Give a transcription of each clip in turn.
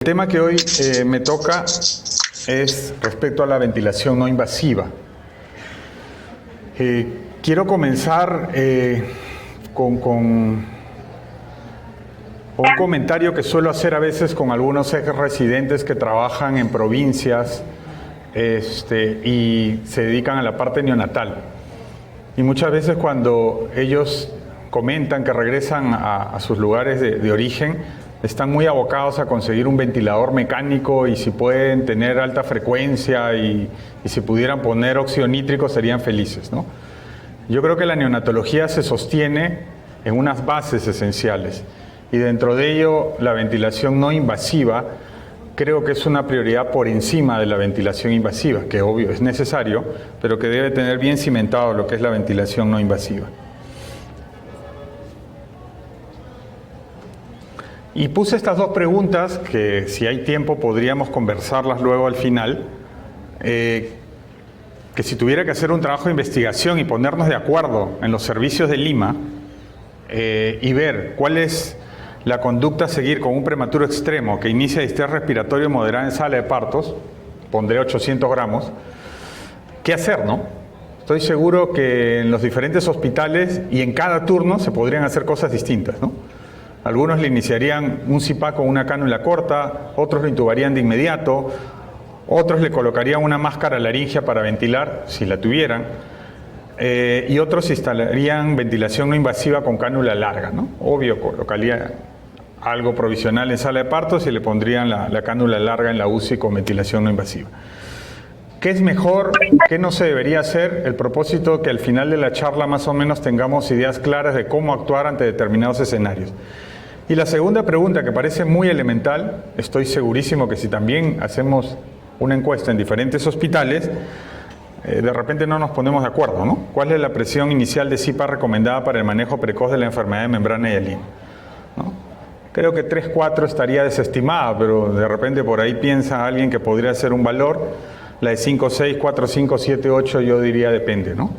El tema que hoy me toca es respecto a la ventilación no invasiva. Quiero comenzar con un comentario que suelo hacer a veces con algunos residentes que trabajan en provincias y se dedican a la parte neonatal. Y muchas veces cuando ellos comentan que regresan a sus lugares de origen, están muy abocados a conseguir un ventilador mecánico y si pueden tener alta frecuencia y si pudieran poner óxido nítrico serían felices, ¿no? Yo creo que la neonatología se sostiene en unas bases esenciales y dentro de ello la ventilación no invasiva creo que es una prioridad por encima de la ventilación invasiva, que obvio es necesario, pero que debe tener bien cimentado lo que es la ventilación no invasiva. Y puse estas dos preguntas que si hay tiempo podríamos conversarlas luego al final, que si tuviera que hacer un trabajo de investigación y ponernos de acuerdo en los servicios de Lima y ver cuál es la conducta a seguir con un prematuro extremo que inicia distrés respiratorio moderado en sala de partos, pondré 800 gramos, ¿qué hacer, no? Estoy seguro que en los diferentes hospitales y en cada turno se podrían hacer cosas distintas, ¿no? Algunos le iniciarían un CPAP con una cánula corta, otros lo intubarían de inmediato, otros le colocarían una máscara laringea para ventilar, si la tuvieran, y otros instalarían ventilación no invasiva con cánula larga, ¿no? Obvio, colocaría algo provisional en sala de partos y le pondrían la cánula larga en la UCI con ventilación no invasiva. ¿Qué es mejor? ¿Qué no se debería hacer? El propósito que al final de la charla más o menos tengamos ideas claras de cómo actuar ante determinados escenarios. Y la segunda pregunta, que parece muy elemental, estoy segurísimo que si también hacemos una encuesta en diferentes hospitales, de repente no nos ponemos de acuerdo, ¿no? ¿Cuál es la presión inicial de CPAP recomendada para el manejo precoz de la enfermedad de membrana hialina? ¿No? Creo que 3-4 estaría desestimada, pero de repente por ahí piensa alguien que podría ser un valor. La de 5-6, 4-5, 7-8 yo diría depende, ¿no?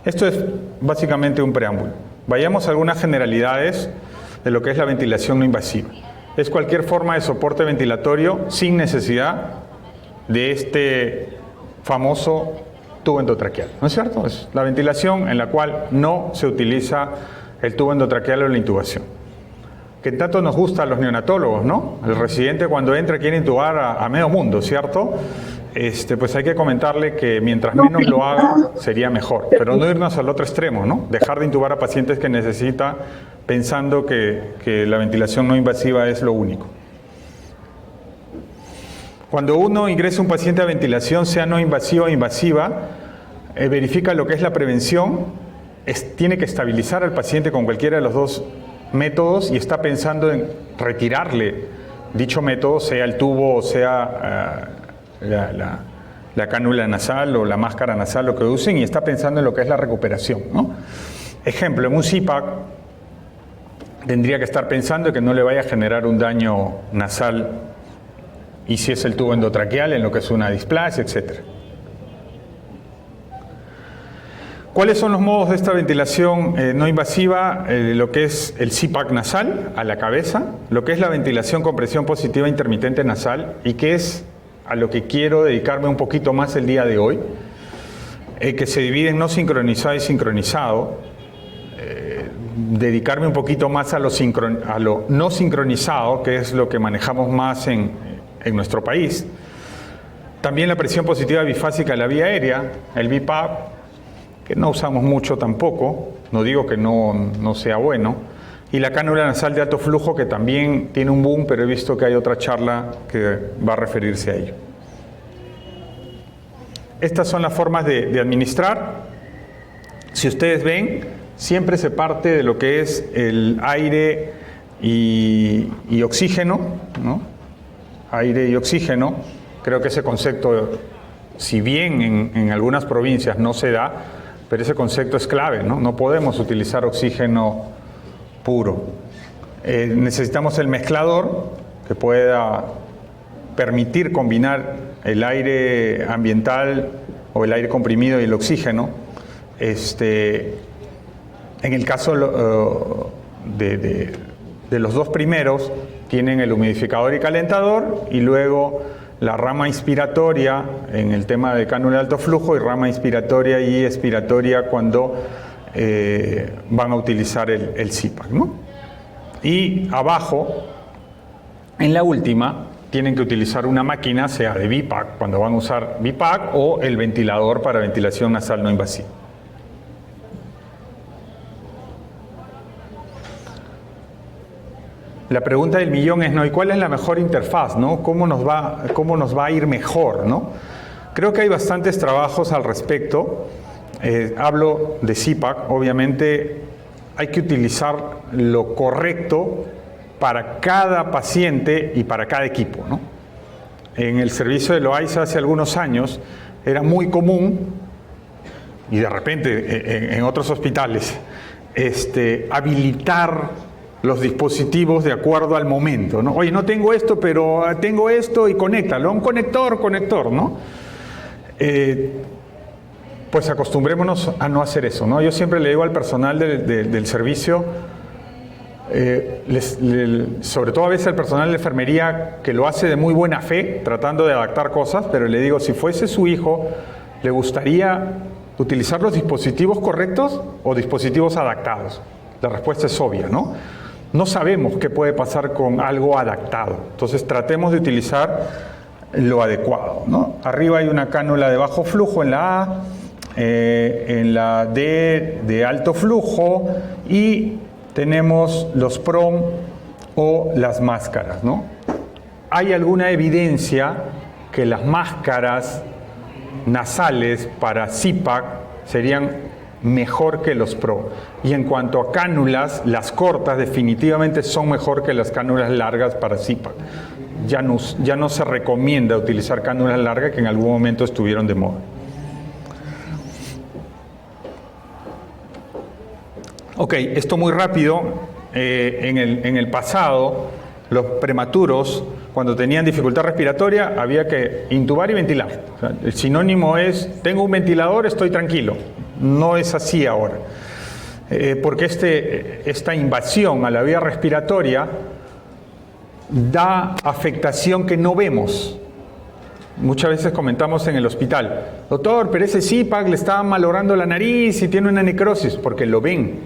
Esto es básicamente un preámbulo. Vayamos a algunas generalidades de lo que es la ventilación no invasiva. Es cualquier forma de soporte ventilatorio sin necesidad de este famoso tubo endotraqueal, ¿no es cierto? Es la ventilación en la cual no se utiliza el tubo endotraqueal o la intubación. Que tanto nos gusta a los neonatólogos, ¿no? El residente cuando entra quiere intubar a medio mundo, ¿cierto? Pues hay que comentarle que mientras menos lo haga sería mejor, pero no irnos al otro extremo, ¿no? Dejar de intubar a pacientes que necesita pensando que la ventilación no invasiva es lo único. Cuando uno ingresa un paciente a ventilación, sea no invasiva o invasiva, verifica lo que es la prevención, tiene que estabilizar al paciente con cualquiera de los dos métodos y está pensando en retirarle dicho método, sea el tubo o sea la cánula nasal o la máscara nasal, lo que usen, y está pensando en lo que es la recuperación, ¿no? Ejemplo, en un CPAP tendría que estar pensando en que no le vaya a generar un daño nasal y si es el tubo endotraqueal en lo que es una displasia, etc. ¿Cuáles son los modos de esta ventilación no invasiva? Lo que es el CPAP nasal a la cabeza, lo que es la ventilación con presión positiva intermitente nasal y que es a lo que quiero dedicarme un poquito más el día de hoy, que se divide en no sincronizado y sincronizado, dedicarme un poquito más a lo no sincronizado, que es lo que manejamos más en nuestro país. También la presión positiva bifásica de la vía aérea, el BiPAP, que no usamos mucho tampoco, no digo que no sea bueno, y la cánula nasal de alto flujo, que también tiene un boom, pero he visto que hay otra charla que va a referirse a ello. Estas son las formas de administrar. Si ustedes ven, siempre se parte de lo que es el aire y oxígeno, ¿no? Aire y oxígeno. Creo que ese concepto, si bien en algunas provincias no se da, pero ese concepto es clave, ¿no? No podemos utilizar oxígeno puro. Necesitamos el mezclador que pueda permitir combinar el aire ambiental o el aire comprimido y el oxígeno. En el caso de los dos primeros, tienen el humidificador y calentador, y luego la rama inspiratoria en el tema de cánula de alto flujo y rama inspiratoria y expiratoria cuando van a utilizar el CPAP, ¿no? Y abajo, en la última, tienen que utilizar una máquina, sea de BiPAP, cuando van a usar BiPAP, o el ventilador para ventilación nasal no invasiva. La pregunta del millón es, ¿no? ¿Y cuál es la mejor interfaz, no? ¿Cómo nos va a ir mejor, no? Creo que hay bastantes trabajos al respecto. Hablo de CPAP, obviamente hay que utilizar lo correcto para cada paciente y para cada equipo, ¿no? En el servicio de Loaiza hace algunos años era muy común, y de repente en otros hospitales, habilitar los dispositivos de acuerdo al momento, ¿no? Oye, no tengo esto, pero tengo esto y conéctalo. Un conector, ¿no? Pues acostumbrémonos a no hacer eso, ¿no? Yo siempre le digo al personal del servicio, sobre todo a veces al personal de enfermería que lo hace de muy buena fe, tratando de adaptar cosas, pero le digo, si fuese su hijo, ¿le gustaría utilizar los dispositivos correctos o dispositivos adaptados? La respuesta es obvia, ¿no? No sabemos qué puede pasar con algo adaptado, entonces tratemos de utilizar lo adecuado, ¿no? Arriba hay una cánula de bajo flujo en la A, en la D de alto flujo, y tenemos los PROM o las máscaras, ¿no? Hay alguna evidencia que las máscaras nasales para CPAP serían mejor que los PRO. Y en cuanto a cánulas, las cortas definitivamente son mejor que las cánulas largas para CPAP. Ya no se recomienda utilizar cánulas largas que en algún momento estuvieron de moda. Ok, esto muy rápido. En el pasado, los prematuros, cuando tenían dificultad respiratoria, había que intubar y ventilar. O sea, el sinónimo es, tengo un ventilador, estoy tranquilo. No es así ahora, porque esta invasión a la vía respiratoria da afectación que no vemos. Muchas veces comentamos en el hospital, doctor, pero ese CPAP le está malogrando la nariz y tiene una necrosis, porque lo ven.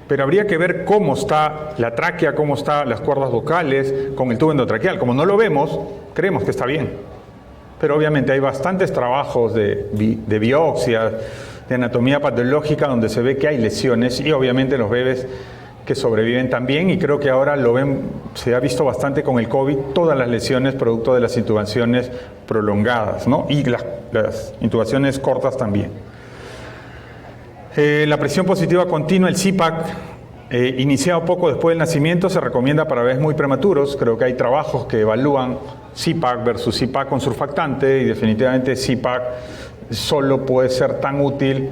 Pero habría que ver cómo está la tráquea, cómo están las cuerdas vocales, con el tubo endotraqueal. Como no lo vemos, creemos que está bien. Pero obviamente hay bastantes trabajos de biopsias, de anatomía patológica, donde se ve que hay lesiones, y obviamente los bebés que sobreviven también, y creo que ahora se ha visto bastante con el COVID, todas las lesiones producto de las intubaciones prolongadas, ¿no? Y las intubaciones cortas también. La presión positiva continua, el CPAP, iniciado poco después del nacimiento, se recomienda para bebés muy prematuros. Creo que hay trabajos que evalúan CPAP versus CPAP con surfactante, y definitivamente CPAP solo puede ser tan útil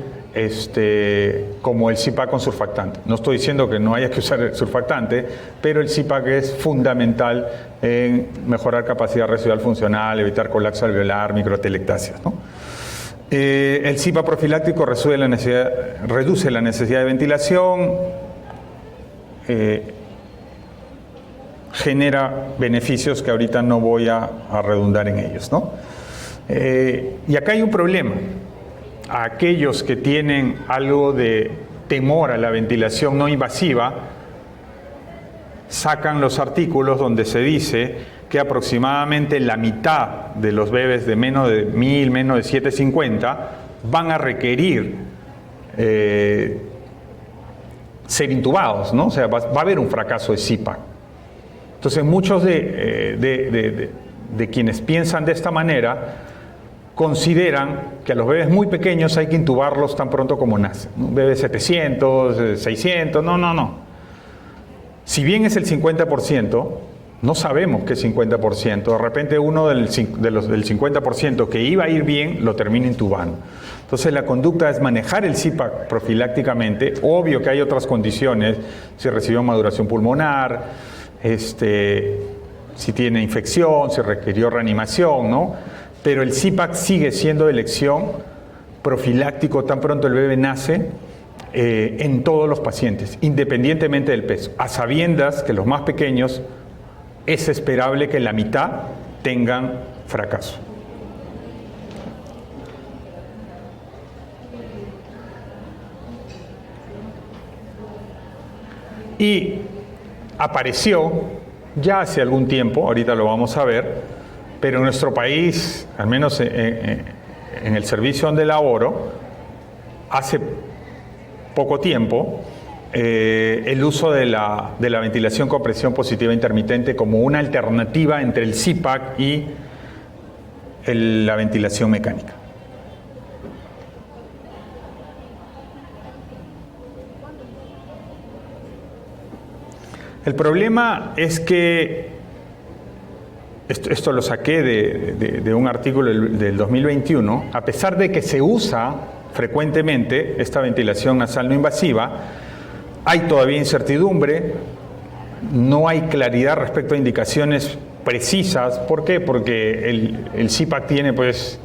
como el CPAP con surfactante. No estoy diciendo que no haya que usar el surfactante, pero el CPAP es fundamental en mejorar capacidad residual funcional, evitar colapso alveolar, microtelectasias, ¿no? El CPAP profiláctico reduce la necesidad de ventilación, genera beneficios que ahorita no voy a redundar en ellos, ¿no? Y acá hay un problema. A aquellos que tienen algo de temor a la ventilación no invasiva, sacan los artículos donde se dice que aproximadamente la mitad de los bebés de menos de 1000, menos de 750 van a requerir ser intubados, ¿no? O sea, va a haber un fracaso de CPAP. Entonces, muchos de quienes piensan de esta manera consideran que a los bebés muy pequeños hay que intubarlos tan pronto como nacen, ¿no? Bebés 700, 600, no. Si bien es el 50%, no sabemos qué 50%. De repente uno del 50% que iba a ir bien lo termina intubando. Entonces la conducta es manejar el CPAP profilácticamente. Obvio que hay otras condiciones, si recibió maduración pulmonar, si tiene infección, si requirió reanimación, ¿no? Pero el CPAP sigue siendo de elección profiláctico tan pronto el bebé nace, en todos los pacientes, independientemente del peso, a sabiendas que los más pequeños es esperable que la mitad tengan fracaso. Y apareció ya hace algún tiempo, ahorita lo vamos a ver, pero en nuestro país, al menos en el servicio donde laboro, hace poco tiempo, el uso de la ventilación con presión positiva intermitente como una alternativa entre el CPAP y la ventilación mecánica. El problema es que, esto lo saqué de un artículo del 2021, a pesar de que se usa frecuentemente esta ventilación nasal no invasiva, hay todavía incertidumbre, no hay claridad respecto a indicaciones precisas. ¿Por qué? Porque el CPAP tiene pues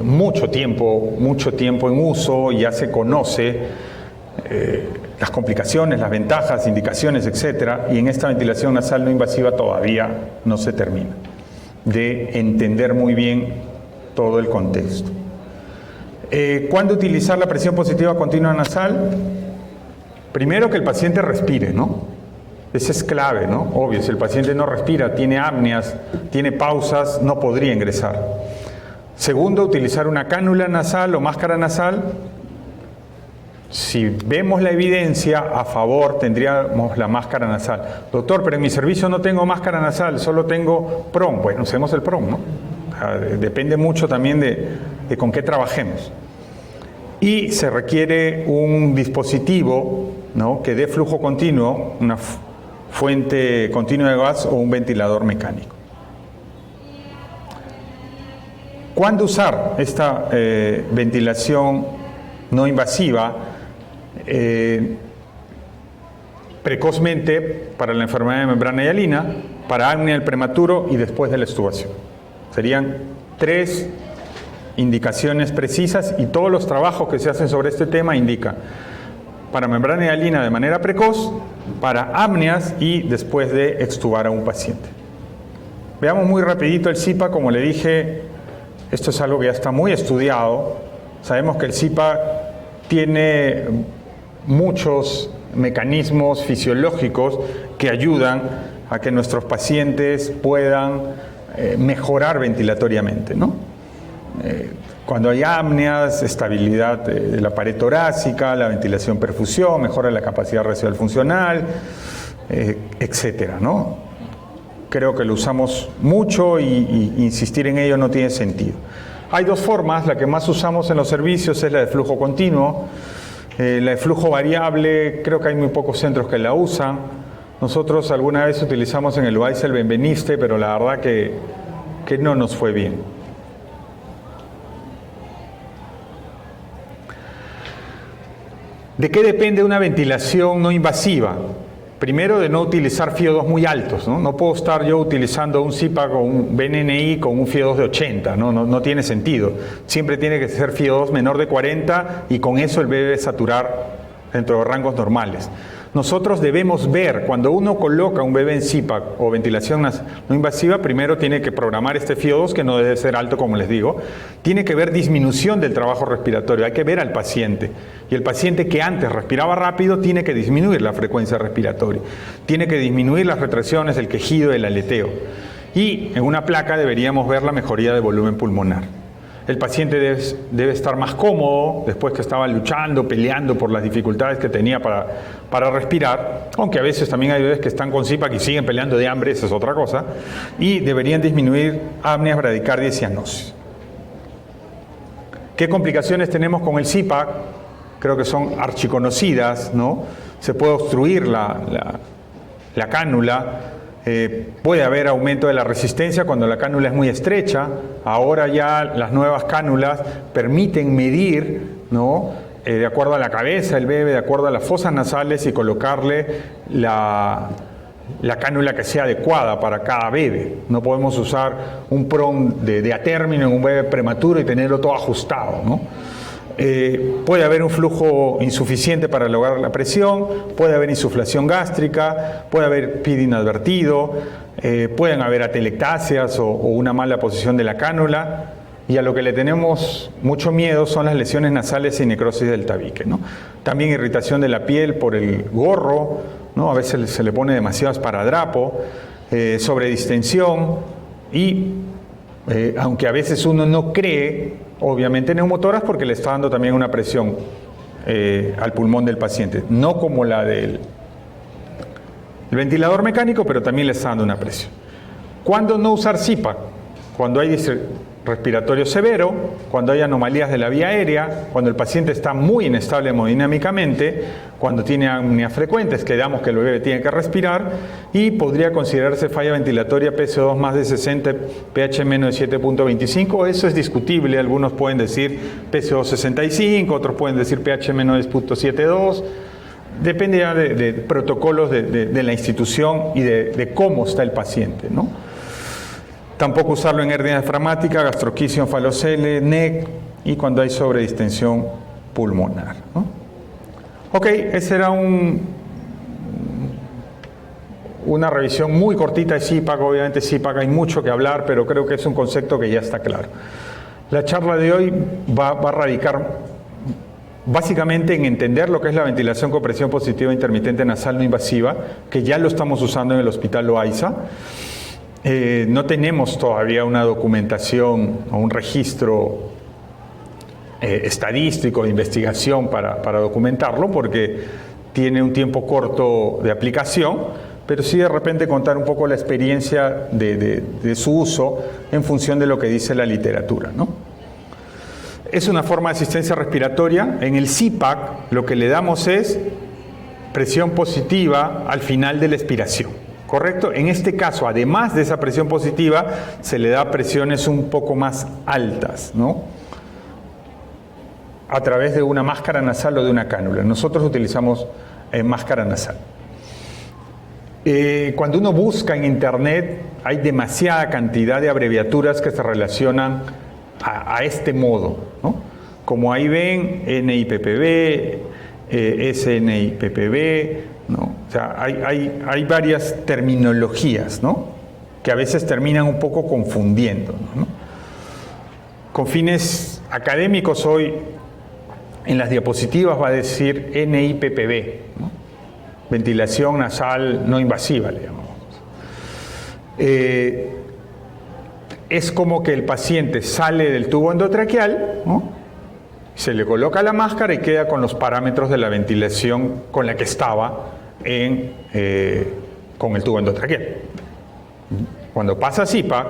mucho tiempo en uso, ya se conoce las complicaciones, las ventajas, indicaciones, etcétera, y en esta ventilación nasal no invasiva todavía no se termina de entender muy bien todo el contexto. ¿Cuándo utilizar la presión positiva continua nasal? Primero, que el paciente respire, ¿no? Eso es clave, ¿no? Obvio, si el paciente no respira, tiene apneas, tiene pausas, no podría ingresar. Segundo, utilizar una cánula nasal o máscara nasal. Si vemos la evidencia a favor, tendríamos la máscara nasal. Doctor, pero en mi servicio no tengo máscara nasal, solo tengo PROM. Bueno, usemos el PROM, ¿no? O sea, depende mucho también de con qué trabajemos. Y se requiere un dispositivo, ¿no?, que dé flujo continuo, una fuente continua de gas o un ventilador mecánico. ¿Cuándo usar esta ventilación no invasiva? Precozmente para la enfermedad de membrana hialina, para apnea del prematuro y después de la extubación. Serían 3 indicaciones precisas, y todos los trabajos que se hacen sobre este tema indican para membrana hialina de manera precoz, para apneas y después de extubar a un paciente. Veamos muy rapidito el CPAP. Como le dije, esto es algo que ya está muy estudiado. Sabemos que el CPAP tiene muchos mecanismos fisiológicos que ayudan a que nuestros pacientes puedan mejorar ventilatoriamente, ¿no? Cuando hay apneas, estabilidad de la pared torácica, la ventilación perfusión, mejora la capacidad residual funcional, etcétera, ¿no? Creo que lo usamos mucho y insistir en ello no tiene sentido. Hay 2 formas. La que más usamos en los servicios es la de flujo continuo. La de flujo variable, creo que hay muy pocos centros que la usan. Nosotros alguna vez utilizamos en el UAIS el Benveniste, pero la verdad que no nos fue bien. ¿De qué depende una ventilación no invasiva? Primero, de no utilizar FiO2 muy altos, ¿no? No puedo estar yo utilizando un CPAP con un BNNI con un FiO2 de 80, no tiene sentido. Siempre tiene que ser FiO2 menor de 40 y con eso el bebé debe saturar dentro de rangos normales. Nosotros debemos ver, cuando uno coloca un bebé en CPAP o ventilación no invasiva, primero tiene que programar este FiO2, que no debe ser alto, como les digo. Tiene que ver disminución del trabajo respiratorio, hay que ver al paciente. Y el paciente que antes respiraba rápido tiene que disminuir la frecuencia respiratoria. Tiene que disminuir las retracciones, el quejido, el aleteo. Y en una placa deberíamos ver la mejoría de volumen pulmonar. El paciente debe estar más cómodo después que estaba luchando, peleando por las dificultades que tenía para respirar, aunque a veces también hay bebés que están con CPAP y siguen peleando de hambre, esa es otra cosa, y deberían disminuir apneas, bradicardia y cianosis. ¿Qué complicaciones tenemos con el CPAP? Creo que son archiconocidas, ¿no? Se puede obstruir la cánula. Puede haber aumento de la resistencia cuando la cánula es muy estrecha. Ahora ya las nuevas cánulas permiten medir, ¿no?, de acuerdo a la cabeza del bebé, de acuerdo a las fosas nasales, y colocarle la cánula que sea adecuada para cada bebé. No podemos usar un PROM de a término en un bebé prematuro y tenerlo todo ajustado, ¿no? Puede haber un flujo insuficiente para lograr la presión, puede haber insuflación gástrica, puede haber PID inadvertido, pueden haber atelectasias o una mala posición de la cánula, y a lo que le tenemos mucho miedo son las lesiones nasales y necrosis del tabique, ¿no? También irritación de la piel por el gorro, ¿no? A veces se le pone demasiado esparadrapo, sobredistensión y, aunque a veces uno no cree, obviamente neumotoras porque le está dando también una presión al pulmón del paciente, no como la del ventilador mecánico, pero también le está dando una presión. ¿Cuándo no usar CPAP? Cuando hay respiratorio severo, cuando hay anomalías de la vía aérea, cuando el paciente está muy inestable hemodinámicamente, cuando tiene apneas frecuentes, que damos que el bebé tiene que respirar, y podría considerarse falla ventilatoria PCO2 más de 60, pH menos de 7.25. Eso es discutible, algunos pueden decir PCO2 65, otros pueden decir pH menos de 0.72. Depende ya de protocolos de la institución y de cómo está el paciente, ¿no? Tampoco usarlo en hernia diafragmática, gastroquisio, falocele, NEC y cuando hay sobredistensión pulmonar, ¿no? Ok, esa era una revisión muy cortita de CPAP. Obviamente CPAP hay mucho que hablar, pero creo que es un concepto que ya está claro. La charla de hoy va a radicar básicamente en entender lo que es la ventilación con presión positiva intermitente nasal no invasiva, que ya lo estamos usando en el Hospital Loaiza. No tenemos todavía una documentación o un registro estadístico de investigación para documentarlo, porque tiene un tiempo corto de aplicación, pero sí de repente contar un poco la experiencia de su uso en función de lo que dice la literatura, ¿no? Es una forma de asistencia respiratoria. En el CPAP lo que le damos es presión positiva al final de la expiración, ¿correcto? En este caso, además de esa presión positiva, se le da presiones un poco más altas, ¿no? A través de una máscara nasal o de una cánula. Nosotros utilizamos máscara nasal. Cuando uno busca en internet, hay demasiada cantidad de abreviaturas que se relacionan a este modo, ¿no? Como ahí ven, NIPPB, SNIPPB, ¿no? O sea, hay varias terminologías, ¿no? Que a veces terminan un poco confundiendo, ¿no? Con fines académicos hoy, en las diapositivas va a decir NIPPB, ¿no? Ventilación nasal no invasiva, le llamamos. Es como que el paciente sale del tubo endotraqueal, ¿no? Se le coloca la máscara y queda con los parámetros de la ventilación con la que estaba con el tubo endotraqueal. Cuando pasa CPAP,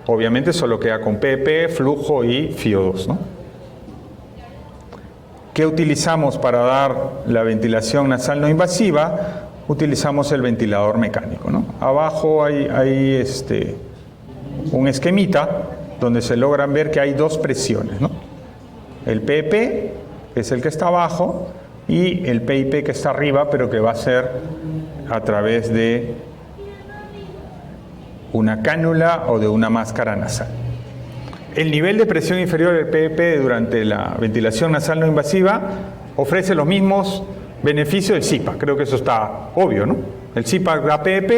obviamente solo queda con PP, flujo y FiO2, ¿no? ¿Qué utilizamos para dar la ventilación nasal no invasiva? Utilizamos el ventilador mecánico, ¿no? Abajo hay un esquemita donde se logran ver que hay dos presiones, ¿no? El PP, que es el que está abajo, y el PIP que está arriba, pero que va a ser a través de una cánula o de una máscara nasal. El nivel de presión inferior del PIP durante la ventilación nasal no invasiva ofrece los mismos beneficios del CPAP. Creo que eso está obvio, ¿no? El CPAP da PIP,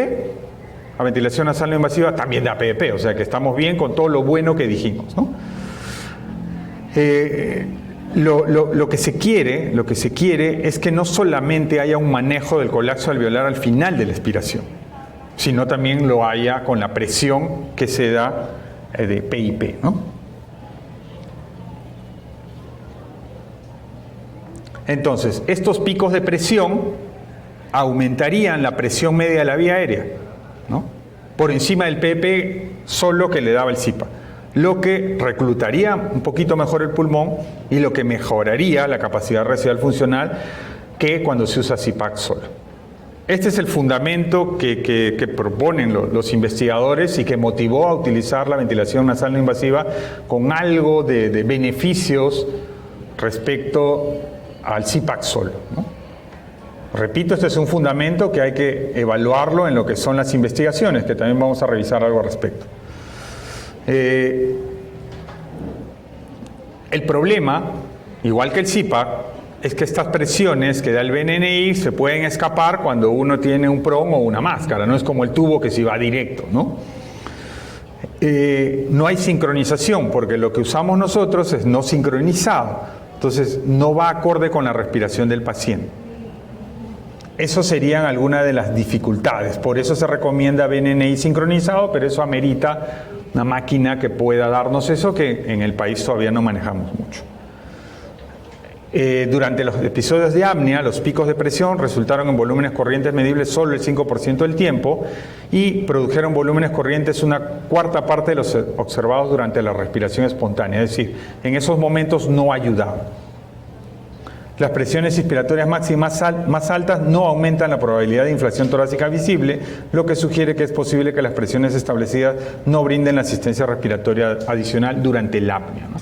la ventilación nasal no invasiva también da PIP, o sea que estamos bien con todo lo bueno que dijimos, ¿no? Lo que se quiere es que no solamente haya un manejo del colapso alveolar al final de la expiración, sino también lo haya con la presión que se da de PIP, ¿no? Entonces, estos picos de presión aumentarían la presión media de la vía aérea, ¿no? Por encima del PIP solo que le daba el CPAP, lo que reclutaría un poquito mejor el pulmón y lo que mejoraría la capacidad residual funcional que cuando se usa CPAP solo. Este es el fundamento que proponen los investigadores y que motivó a utilizar la ventilación nasal no invasiva con algo de beneficios respecto al CPAP solo, ¿no? Repito, este es un fundamento que hay que evaluarlo en lo que son las investigaciones, que también vamos a revisar algo al respecto. El problema, igual que el CPAP, es que estas presiones que da el BNNI se pueden escapar cuando uno tiene un PROM o una máscara, no es como el tubo que si va directo, ¿no? No hay sincronización porque lo que usamos nosotros es no sincronizado, entonces no va acorde con la respiración del paciente. Eso serían algunas de las dificultades, por eso se recomienda BNNI sincronizado, pero eso amerita una máquina que pueda darnos eso, que en el país todavía no manejamos mucho. Durante los episodios de apnea, los picos de presión resultaron en volúmenes corrientes medibles solo el 5% del tiempo y produjeron volúmenes corrientes una cuarta parte de los observados durante la respiración espontánea, es decir, en esos momentos no ayudaba. Las presiones inspiratorias máximas más altas no aumentan la probabilidad de inflación torácica visible, lo que sugiere que es posible que las presiones establecidas no brinden la asistencia respiratoria adicional durante el apnea, ¿no?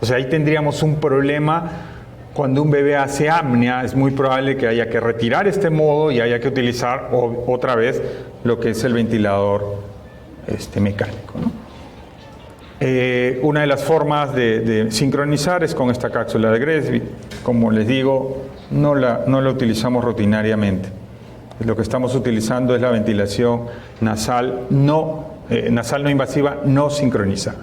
O sea, ahí tendríamos un problema. Cuando un bebé hace apnea, es muy probable que haya que retirar este modo y haya que utilizar otra vez lo que es el ventilador mecánico, ¿no? Una de las formas de sincronizar es con esta cápsula de Gresby. Como les digo, no la utilizamos rutinariamente. Lo que estamos utilizando es la ventilación nasal no invasiva, no sincronizada.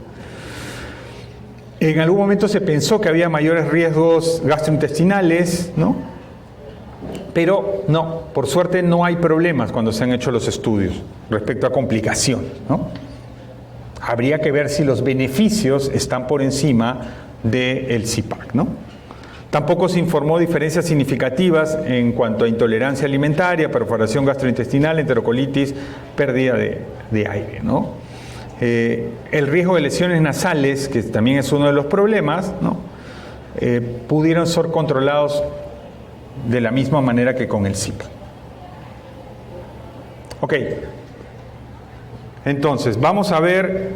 En algún momento se pensó que había mayores riesgos gastrointestinales, ¿no? Pero no, por suerte no hay problemas cuando se han hecho los estudios respecto a complicaciones, ¿no? Habría que ver si los beneficios están por encima del CPAP, ¿no? Tampoco se informó diferencias significativas en cuanto a intolerancia alimentaria, perforación gastrointestinal, enterocolitis, pérdida de aire, ¿no? El riesgo de lesiones nasales, que también es uno de los problemas, ¿no? Pudieron ser controlados de la misma manera que con el CPAP. Ok, entonces vamos a ver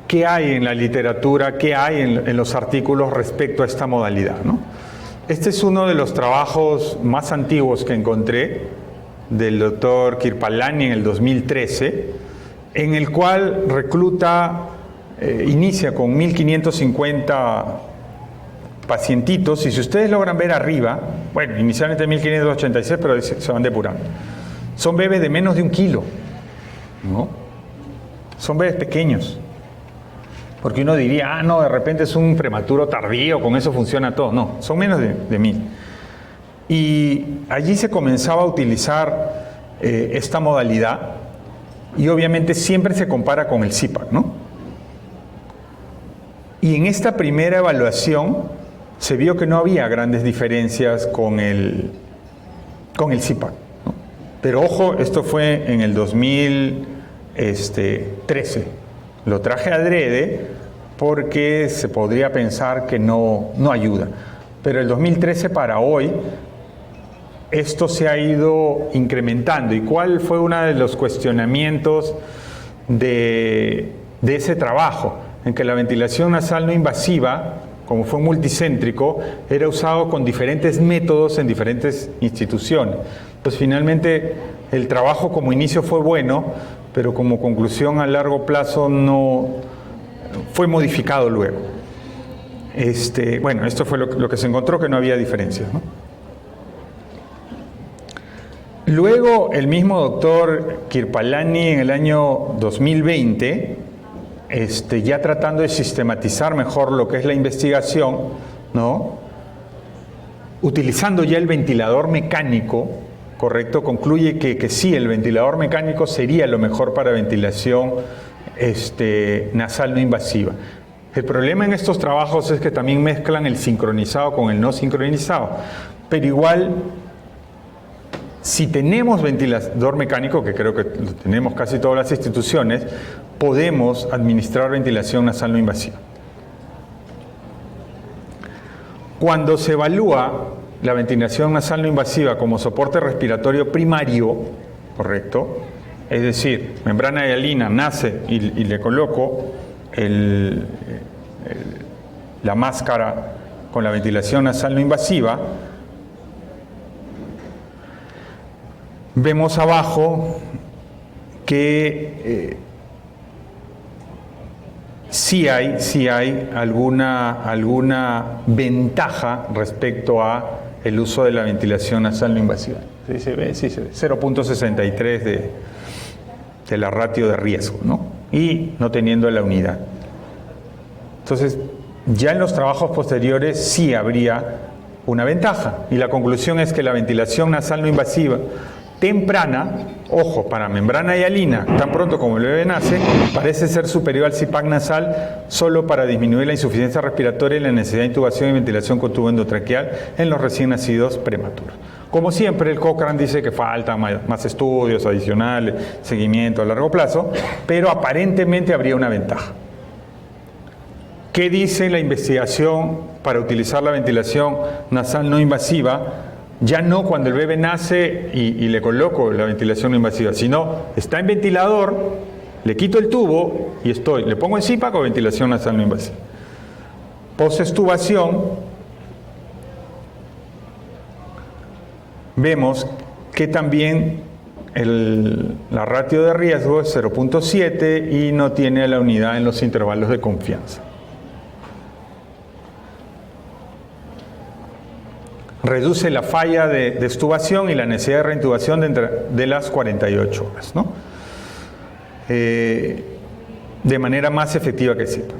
qué hay en la literatura, qué hay en los artículos respecto a esta modalidad, ¿no? Este es uno de los trabajos más antiguos que encontré, del doctor Kirpalani en el 2013, en el cual inicia con 1550 pacientitos, y si ustedes logran ver arriba, bueno, inicialmente 1586, pero se van depurando. Son bebés de menos de 1 kilo, ¿no? Son bebés pequeños. Porque uno diría, no, de repente es un prematuro tardío, con eso funciona todo. No, son menos de 1000. Y allí se comenzaba a utilizar esta modalidad, y obviamente siempre se compara con el CPAP, ¿no? Y en esta primera evaluación se vio que no había grandes diferencias con el CPAP, ¿no? Pero ojo, esto fue en el 2013. Lo traje adrede porque se podría pensar que no ayuda. Pero el 2013 para hoy, esto se ha ido incrementando. ¿Y cuál fue uno de los cuestionamientos de ese trabajo? En que la ventilación nasal no invasiva, como fue multicéntrico, era usado con diferentes métodos en diferentes instituciones. Pues finalmente el trabajo como inicio fue bueno, pero como conclusión a largo plazo no fue modificado luego. Bueno, esto fue lo que se encontró, que no había diferencias, ¿no? Luego, el mismo doctor Kirpalani en el año 2020, ya tratando de sistematizar mejor lo que es la investigación, ¿no? Utilizando ya el ventilador mecánico, correcto, concluye que sí, el ventilador mecánico sería lo mejor para ventilación nasal no invasiva. El problema en estos trabajos es que también mezclan el sincronizado con el no sincronizado, pero igual, si tenemos ventilador mecánico, que creo que lo tenemos casi todas las instituciones, podemos administrar ventilación nasal no invasiva. Cuando se evalúa la ventilación nasal no invasiva como soporte respiratorio primario, correcto, es decir, membrana hialina nace y le coloco la máscara con la ventilación nasal no invasiva, vemos abajo que sí hay alguna ventaja respecto a el uso de la ventilación nasal no invasiva. Sí se ve, 0.63 de la ratio de riesgo, ¿no? Y no teniendo la unidad. Entonces, ya en los trabajos posteriores sí habría una ventaja. Y la conclusión es que la ventilación nasal no invasiva temprana, ojo, para membrana hialina, tan pronto como el bebé nace, parece ser superior al CPAP nasal solo para disminuir la insuficiencia respiratoria y la necesidad de intubación y ventilación con tubo endotraqueal en los recién nacidos prematuros. Como siempre, el Cochrane dice que faltan más estudios adicionales, seguimiento a largo plazo, pero aparentemente habría una ventaja. ¿Qué dice la investigación para utilizar la ventilación nasal no invasiva? Ya no cuando el bebé nace y le coloco la ventilación no invasiva, sino está en ventilador, le quito el tubo y le pongo en CPAP con ventilación nasal no invasiva. Postestubación, vemos que también la ratio de riesgo es 0.7 y no tiene la unidad en los intervalos de confianza. Reduce la falla de extubación y la necesidad de reintubación de las 48 horas, ¿no? De manera más efectiva que CPAP.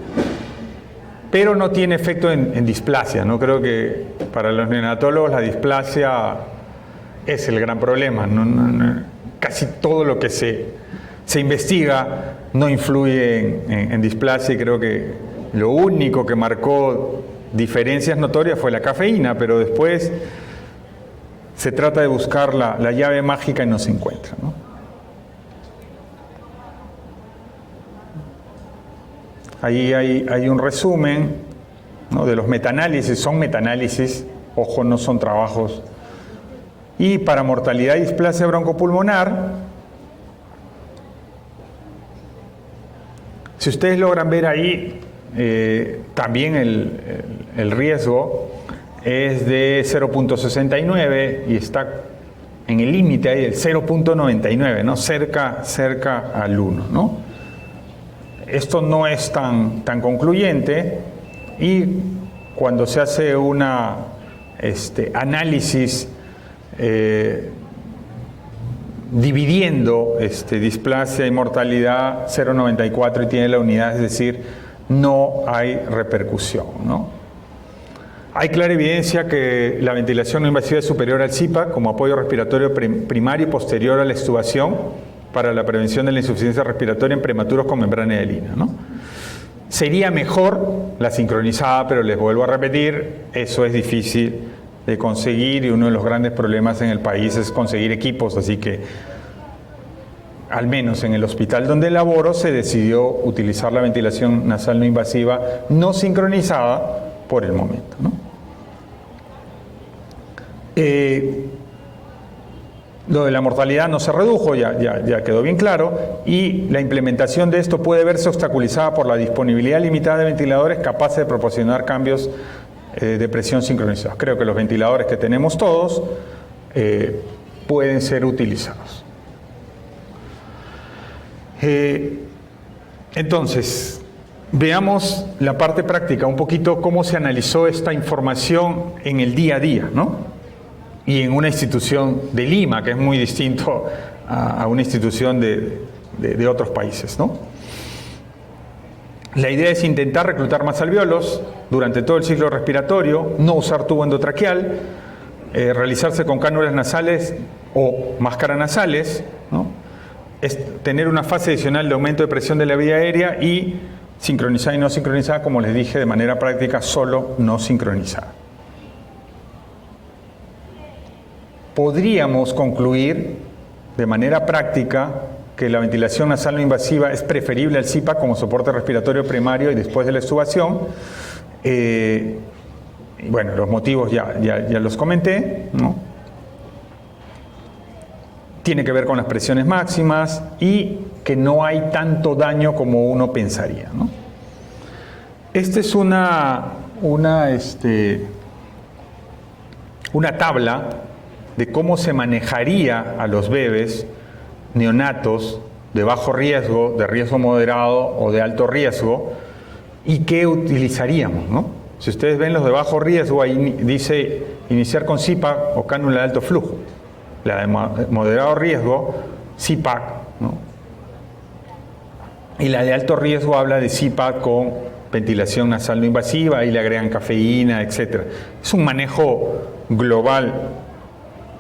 Pero no tiene efecto en displasia, ¿no? Creo que para los neonatólogos la displasia es el gran problema. Casi todo lo que se investiga no influye en displasia, y creo que lo único que marcó diferencias notorias fue la cafeína, pero después se trata de buscar la llave mágica y no se encuentra, ¿no? Ahí hay un resumen, ¿no?, de los metaanálisis. Son metaanálisis, ojo, no son trabajos. Y para mortalidad y displasia broncopulmonar, si ustedes logran ver ahí, también el riesgo es de 0.69 y está en el límite ahí del 0.99, ¿no? cerca al 1, ¿no? Esto no es tan concluyente, y cuando se hace una análisis dividiendo displasia y mortalidad, 0.94 y tiene la unidad, es decir, no hay repercusión, ¿no? Hay clara evidencia que la ventilación no invasiva es superior al CPAP como apoyo respiratorio primario y posterior a la extubación para la prevención de la insuficiencia respiratoria en prematuros con membrana hialina, ¿no? Sería mejor la sincronizada, pero les vuelvo a repetir, eso es difícil de conseguir y uno de los grandes problemas en el país es conseguir equipos, así que al menos en el hospital donde laboro se decidió utilizar la ventilación nasal no invasiva no sincronizada por el momento, ¿no? Lo de la mortalidad no se redujo, ya quedó bien claro, y la implementación de esto puede verse obstaculizada por la disponibilidad limitada de ventiladores capaces de proporcionar cambios de presión sincronizados. Creo que los ventiladores que tenemos todos pueden ser utilizados. Entonces, veamos la parte práctica, un poquito cómo se analizó esta información en el día a día, ¿no? Y en una institución de Lima, que es muy distinto a una institución de otros países, ¿no? La idea es intentar reclutar más alvéolos durante todo el ciclo respiratorio, no usar tubo endotraqueal, realizarse con cánulas nasales o máscaras nasales, ¿no? Es tener una fase adicional de aumento de presión de la vía aérea y sincronizada y no sincronizada, como les dije, de manera práctica, solo no sincronizada. Podríamos concluir de manera práctica que la ventilación nasal no invasiva es preferible al CPAP como soporte respiratorio primario y después de la extubación. Bueno, los motivos ya los comenté, ¿no? Tiene que ver con las presiones máximas y que no hay tanto daño como uno pensaría, ¿no? Esta es una tabla de cómo se manejaría a los bebés neonatos de bajo riesgo, de riesgo moderado o de alto riesgo, ¿Y qué utilizaríamos, no? Si ustedes ven los de bajo riesgo, ahí dice iniciar con CPAP o cánula de alto flujo. La de moderado riesgo, CPAP, ¿no? Y la de alto riesgo habla de CPAP con ventilación nasal no invasiva, y le agregan cafeína, etc. Es un manejo global,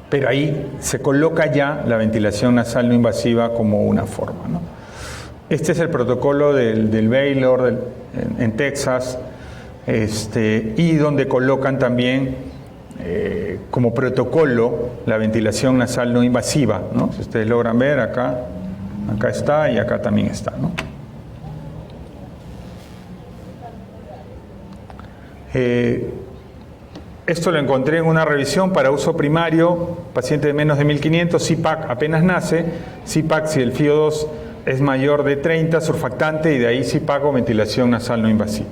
pero ahí se coloca ya la ventilación nasal no invasiva como una forma, ¿no? Este es el protocolo del Baylor en Texas, y donde colocan también como protocolo la ventilación nasal no invasiva, ¿no? Si ustedes logran ver, acá está y acá también está, ¿no? Esto lo encontré en una revisión para uso primario, paciente de menos de 1500, CPAC apenas nace, CPAC si el FiO2 es mayor de 30, surfactante, y de ahí CPAC o ventilación nasal no invasiva.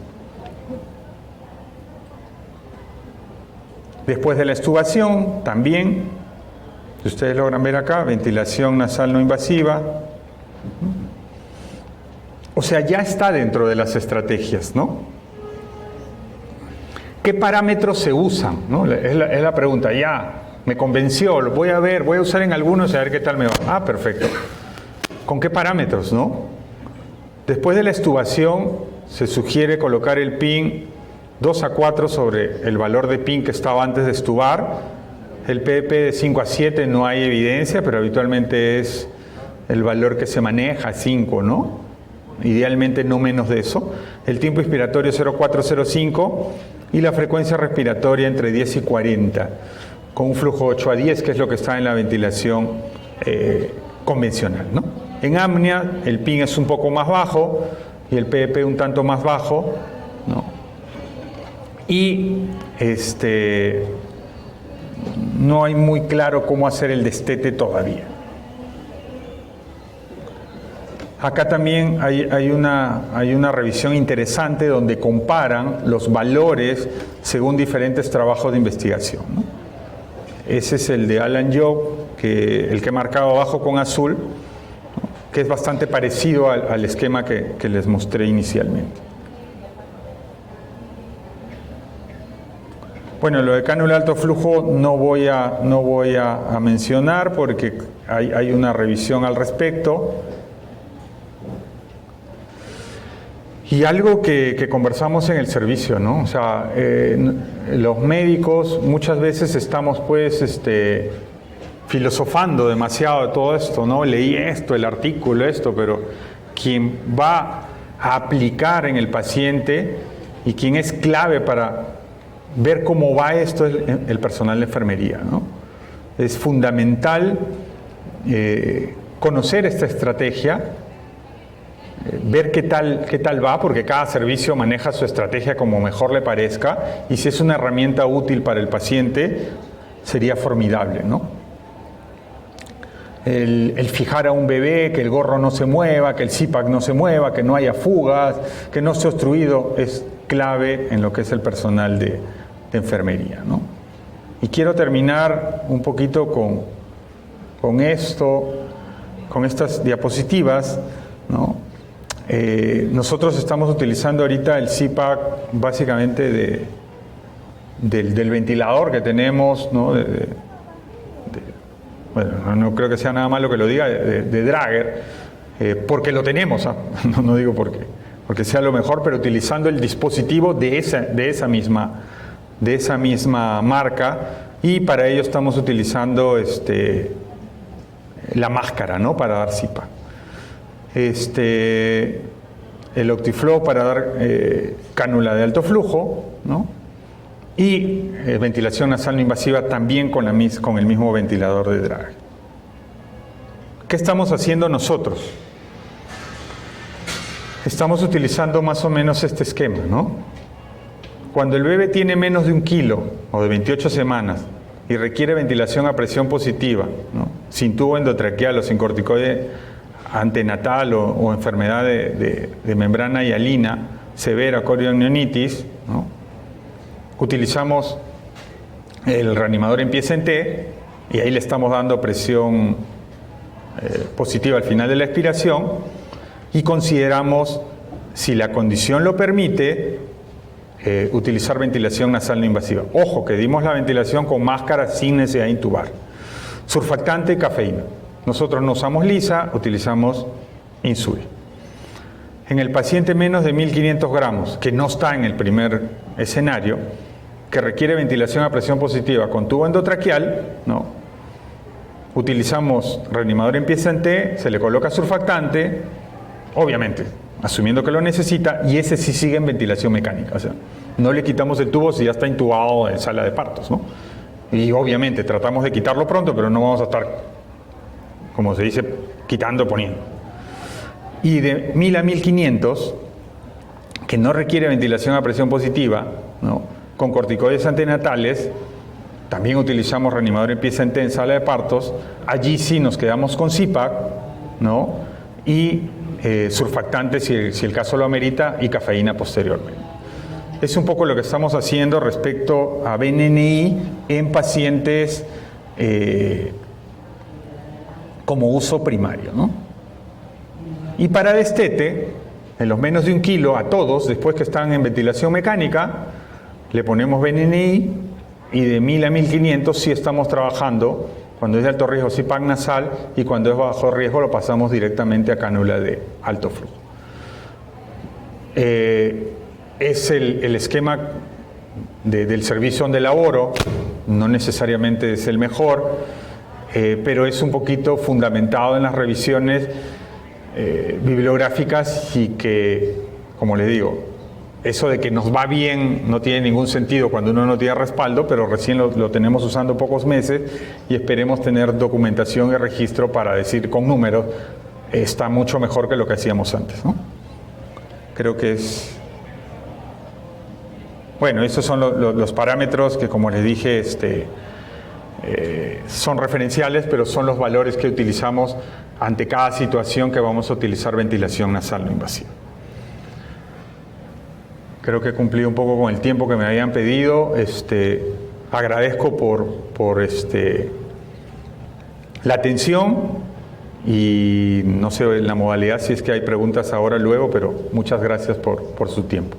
Después de la extubación, también, si ustedes logran ver acá, ventilación nasal no invasiva. O sea, ya está dentro de las estrategias, ¿no? ¿Qué parámetros se usan, ¿no? Es la pregunta. Ya, me convenció, lo voy a ver, voy a usar en algunos y a ver qué tal me va. Ah, perfecto. ¿Con qué parámetros, no? Después de la extubación, se sugiere colocar el PIN 2 a 4 sobre el valor de PIN que estaba antes de extubar. El PEP de 5 a 7 no hay evidencia, pero habitualmente es el valor que se maneja, 5, ¿no? Idealmente no menos de eso. El tiempo inspiratorio 0,405 y la frecuencia respiratoria entre 10 y 40, con un flujo 8 a 10, que es lo que está en la ventilación convencional, ¿no? En apnea, el PIN es un poco más bajo y el PEP un tanto más bajo, ¿no? Y no hay muy claro cómo hacer el destete todavía. Acá también hay una revisión interesante donde comparan los valores según diferentes trabajos de investigación, ¿no? Ese es el de Alan Job, el que he marcado abajo con azul, ¿no? Que es bastante parecido al esquema que les mostré inicialmente. Bueno, lo de cánula de alto flujo no voy a mencionar porque hay una revisión al respecto. Y algo que conversamos en el servicio, ¿no? O sea, los médicos muchas veces estamos pues filosofando demasiado de todo esto, ¿no? Leí esto, el artículo, esto, pero quien va a aplicar en el paciente y quien es clave para ver cómo va esto es el personal de enfermería, ¿no? Es fundamental conocer esta estrategia, ver qué tal va, porque cada servicio maneja su estrategia como mejor le parezca, y si es una herramienta útil para el paciente, sería formidable, ¿no? El fijar a un bebé, que el gorro no se mueva, que el CPAP no se mueva, que no haya fugas, que no esté obstruido, es clave en lo que es el personal de enfermería, ¿no? Y quiero terminar un poquito con esto, con estas diapositivas, ¿no? Nosotros estamos utilizando ahorita el CPAP básicamente del ventilador que tenemos, ¿no? Bueno, no creo que sea nada malo que lo diga, de Drager, porque lo tenemos, ¿ah? No digo porque sea lo mejor, pero utilizando el dispositivo de esa misma marca, y para ello estamos utilizando la máscara, ¿no? Para dar CPAP. El Optiflow para dar cánula de alto flujo, ¿no? Y ventilación nasal no invasiva también con el mismo ventilador de Drager. ¿Qué estamos haciendo nosotros? Estamos utilizando más o menos este esquema, ¿no? Cuando el bebé tiene menos de 1 kilo o de 28 semanas y requiere ventilación a presión positiva, ¿no? Sin tubo endotraqueal o sin corticoide antenatal o enfermedad de membrana hialina severa, corionionitis, ¿no? Utilizamos el reanimador en pies en T y ahí le estamos dando presión positiva al final de la expiración, y consideramos si la condición lo permite, utilizar ventilación nasal no invasiva. Ojo, que dimos la ventilación con máscara sin necesidad de intubar. Surfactante y cafeína. Nosotros no usamos lisa, utilizamos Insui. En el paciente menos de 1500 gramos, que no está en el primer escenario, que requiere ventilación a presión positiva con tubo endotraqueal, ¿no? Utilizamos reanimador en pieza en T, se le coloca surfactante, obviamente, asumiendo que lo necesita, y ese sí sigue en ventilación mecánica. O sea, no le quitamos el tubo si ya está intubado en sala de partos, ¿no? Y obviamente tratamos de quitarlo pronto, pero no vamos a estar, como se dice, quitando, poniendo. Y de 1000 a 1500, que no requiere ventilación a presión positiva, ¿no? Con corticoides antenatales, también utilizamos reanimador en pieza en T en sala de partos. Allí sí nos quedamos con CPAP, ¿no? Y surfactantes si el caso lo amerita, y cafeína posteriormente. Es un poco lo que estamos haciendo respecto a BNNI en pacientes como uso primario, ¿no? Y para destete, en los menos de 1 kilo, a todos, después que están en ventilación mecánica, le ponemos BNNI, y de 1000 a 1500 sí estamos trabajando, cuando es de alto riesgo, CPAP nasal, y cuando es bajo riesgo lo pasamos directamente a cánula de alto flujo. Es el esquema del servicio donde laboro, no necesariamente es el mejor, pero es un poquito fundamentado en las revisiones bibliográficas, y que, como les digo, eso de que nos va bien no tiene ningún sentido cuando uno no tiene respaldo, pero recién lo tenemos usando pocos meses, y esperemos tener documentación y registro para decir con números, está mucho mejor que lo que hacíamos antes, ¿no? Creo que es... Bueno, esos son los parámetros que, como les dije, son referenciales, pero son los valores que utilizamos ante cada situación que vamos a utilizar ventilación nasal no invasiva. Creo que he cumplido un poco con el tiempo que me habían pedido. Agradezco por la atención, y no sé la modalidad si es que hay preguntas ahora o luego, pero muchas gracias por su tiempo.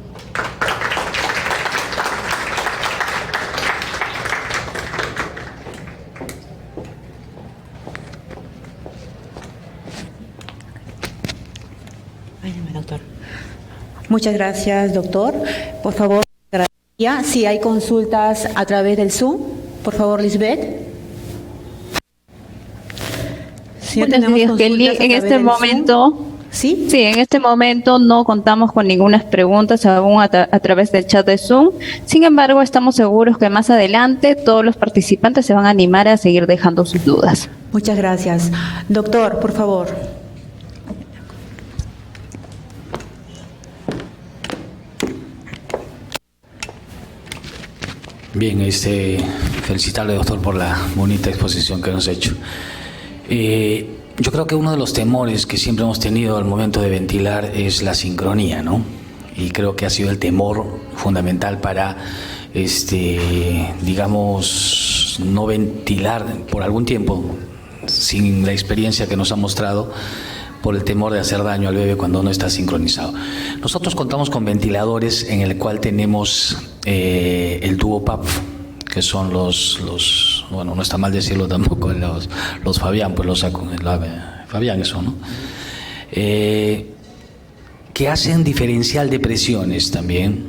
Muchas gracias, doctor. Por favor, si hay consultas a través del Zoom, por favor, Lisbeth. Si Buenos días, Kelly. En este momento, ¿sí? Sí, en este momento no contamos con ninguna preguntas aún a través del chat de Zoom. Sin embargo, estamos seguros que más adelante todos los participantes se van a animar a seguir dejando sus dudas. Muchas gracias. Doctor, por favor. Bien, felicitarle, doctor, por la bonita exposición que nos ha hecho. Yo creo que uno de los temores que siempre hemos tenido al momento de ventilar es la sincronía, ¿no? Y creo que ha sido el temor fundamental para, digamos, no ventilar por algún tiempo, sin la experiencia que nos ha mostrado, por el temor de hacer daño al bebé cuando no está sincronizado. Nosotros contamos con ventiladores en el cual tenemos el tubo PAP, que son bueno, no está mal decirlo tampoco, los Fabián, pues los saco, Fabián eso, ¿no? Que hacen diferencial de presiones también,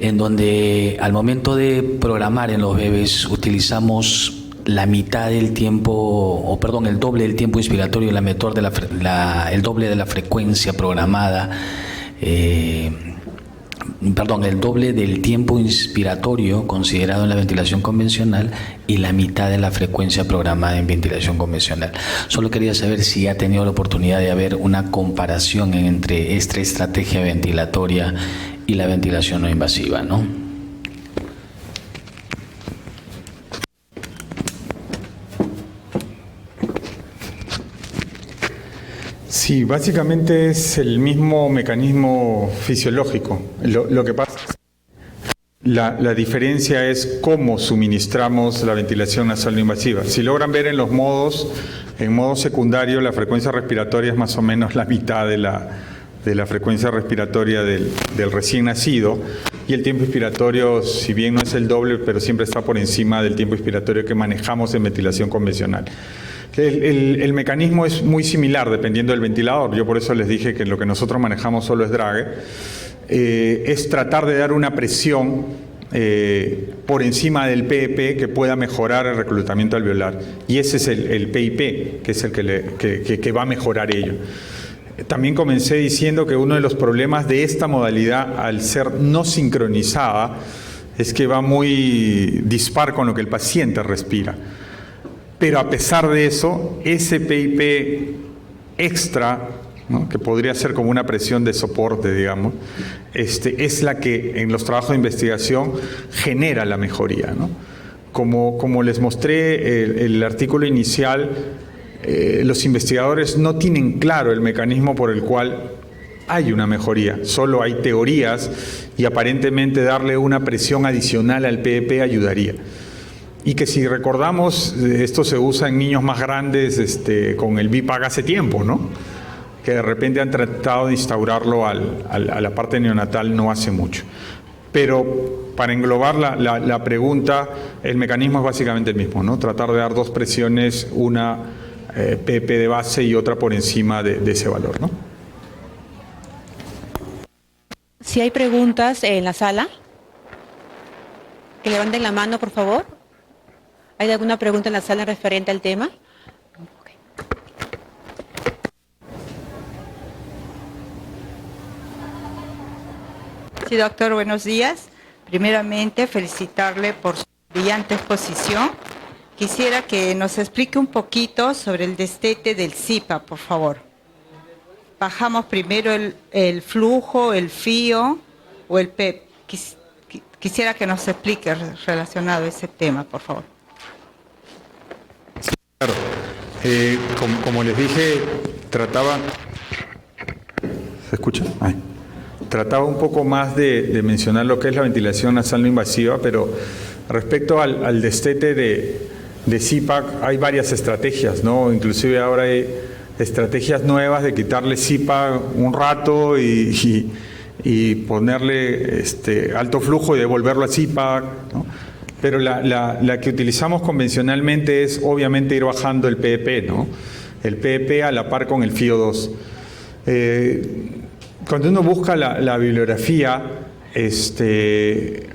en donde al momento de programar en los bebés utilizamos la mitad del tiempo, el doble del tiempo inspiratorio, el doble de la frecuencia programada, el doble del tiempo inspiratorio considerado en la ventilación convencional y la mitad de la frecuencia programada en ventilación convencional. Solo quería saber si ha tenido la oportunidad de haber una comparación entre esta estrategia ventilatoria y la ventilación no invasiva, ¿no? Sí, básicamente es el mismo mecanismo fisiológico. Lo que pasa es la diferencia es cómo suministramos la ventilación nasal no invasiva. Si logran ver en los modos, en modo secundario la frecuencia respiratoria es más o menos la mitad de de la frecuencia respiratoria del recién nacido, y el tiempo inspiratorio, si bien no es el doble, pero siempre está por encima del tiempo inspiratorio que manejamos en ventilación convencional. El mecanismo es muy similar dependiendo del ventilador. Yo por eso les dije que lo que nosotros manejamos solo es drague. Es tratar de dar una presión por encima del PEP que pueda mejorar el reclutamiento alveolar. Y ese es el PIP, que es el que va a mejorar ello. También comencé diciendo que uno de los problemas de esta modalidad, al ser no sincronizada, es que va muy dispar con lo que el paciente respira. Pero a pesar de eso, ese PIP extra, ¿no?, que podría ser como una presión de soporte, digamos, es la que en los trabajos de investigación genera la mejoría, ¿no? Como les mostré el artículo inicial, los investigadores no tienen claro el mecanismo por el cual hay una mejoría, solo hay teorías y aparentemente darle una presión adicional al PEP ayudaría. Y que si recordamos, esto se usa en niños más grandes con el BIPAC hace tiempo, ¿no? Que de repente han tratado de instaurarlo a la parte neonatal no hace mucho. Pero para englobar la pregunta, el mecanismo es básicamente el mismo, ¿no? Tratar de dar dos presiones, una PEP de base y otra por encima de ese valor, ¿no? Si hay preguntas en la sala, que levanten la mano, por favor. ¿Hay alguna pregunta en la sala referente al tema? Okay. Sí, doctor, buenos días. Primeramente, felicitarle por su brillante exposición. Quisiera que nos explique un poquito sobre el destete del CIPAP, por favor. Bajamos primero el flujo, el FIO o el PEP. Quisiera que nos explique relacionado a ese tema, por favor. Claro, como les dije, trataba... ¿Se escucha? Ay. Trataba un poco más de mencionar lo que es la ventilación nasal no invasiva, pero respecto al destete de CIPAP hay varias estrategias, ¿no? Inclusive ahora hay estrategias nuevas de quitarle CIPAP un rato y ponerle alto flujo y devolverlo a CIPAP, ¿no? Pero la que utilizamos convencionalmente es obviamente ir bajando el PEP, ¿no? El PEP a la par con el FIO2. Cuando uno busca la bibliografía,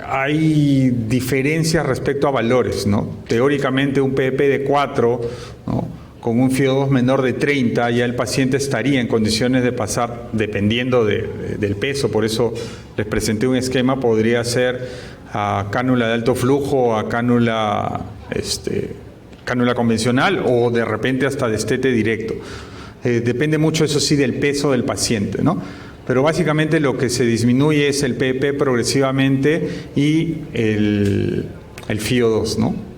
hay diferencias respecto a valores, ¿no? Teóricamente un PEP de 4, ¿no?, con un FIO2 menor de 30, ya el paciente estaría en condiciones de pasar, dependiendo del peso, por eso les presenté un esquema, podría ser a cánula de alto flujo, a cánula convencional o de repente hasta destete directo. Depende mucho, eso sí, del peso del paciente, ¿no? Pero básicamente lo que se disminuye es el PEP progresivamente y el FIO2, ¿no?